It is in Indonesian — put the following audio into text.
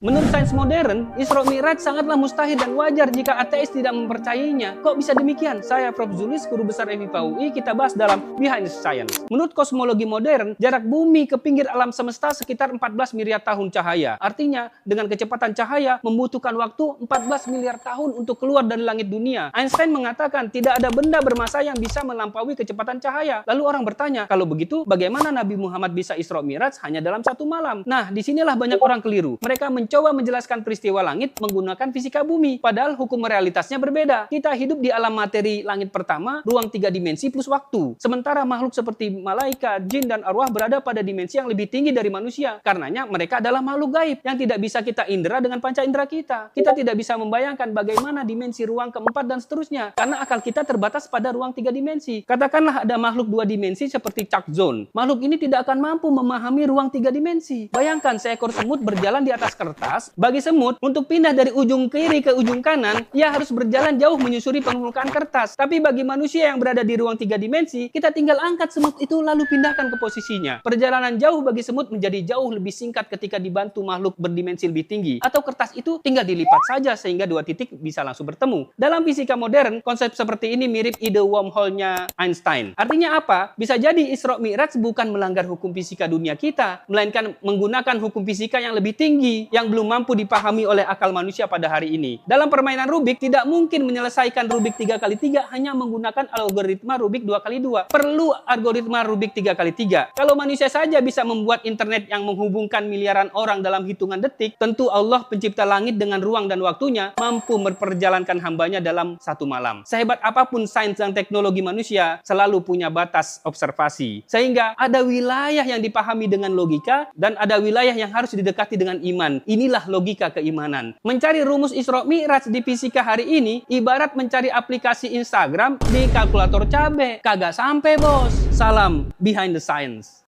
Menurut sains modern, Isra Mi'raj sangatlah mustahil dan wajar jika ateis tidak mempercayainya. Kok bisa demikian? Saya Prof. Zulis, Guru Besar FIPA UI, kita bahas dalam Behind the Science. Menurut kosmologi modern, jarak bumi ke pinggir alam semesta sekitar 14 miliar tahun cahaya. Artinya, dengan kecepatan cahaya membutuhkan waktu 14 miliar tahun untuk keluar dari langit dunia. Einstein mengatakan tidak ada benda bermassa yang bisa melampaui kecepatan cahaya. Lalu orang bertanya, kalau begitu bagaimana Nabi Muhammad bisa Isra Mi'raj hanya dalam satu malam? Nah, disinilah banyak orang keliru. Mereka mencoba menjelaskan peristiwa langit menggunakan fisika bumi. Padahal hukum realitasnya berbeda. Kita hidup di alam materi langit pertama, ruang 3 dimensi plus waktu. Sementara makhluk seperti malaikat, jin, dan arwah berada pada dimensi yang lebih tinggi dari manusia. Karenanya mereka adalah makhluk gaib yang tidak bisa kita indera dengan panca indera kita. Kita tidak bisa membayangkan bagaimana dimensi ruang keempat dan seterusnya. Karena akal kita terbatas pada ruang 3 dimensi. Katakanlah ada makhluk 2 dimensi seperti Chuck Zone. Makhluk ini tidak akan mampu memahami ruang 3 dimensi. Bayangkan seekor semut berjalan di atas kertas. Bagi semut, untuk pindah dari ujung kiri ke ujung kanan, ia harus berjalan jauh menyusuri permukaan kertas. Tapi bagi manusia yang berada di ruang 3 dimensi, kita tinggal angkat semut itu lalu pindahkan ke posisinya. Perjalanan jauh bagi semut menjadi jauh lebih singkat ketika dibantu makhluk berdimensi lebih tinggi. Atau kertas itu tinggal dilipat saja sehingga 2 titik bisa langsung bertemu. Dalam fisika modern, konsep seperti ini mirip ide wormhole-nya Einstein. Artinya apa? Bisa jadi Isra Mi'raj bukan melanggar hukum fisika dunia kita, melainkan menggunakan hukum fisika yang lebih tinggi, yang belum mampu dipahami oleh akal manusia pada hari ini. Dalam permainan Rubik, tidak mungkin menyelesaikan Rubik 3x3 hanya menggunakan algoritma Rubik 2x2. Perlu algoritma Rubik 3x3. Kalau manusia saja bisa membuat internet yang menghubungkan miliaran orang dalam hitungan detik, tentu Allah pencipta langit dengan ruang dan waktunya mampu memperjalankan hambanya dalam satu malam. Sehebat apapun sains dan teknologi manusia, selalu punya batas observasi. Sehingga ada wilayah yang dipahami dengan logika dan ada wilayah yang harus didekati dengan iman. Inilah logika keimanan. Mencari rumus Isra Mi'raj di fisika hari ini ibarat mencari aplikasi Instagram di kalkulator cabe. Kagak sampai, bos. Salam Behind the Science.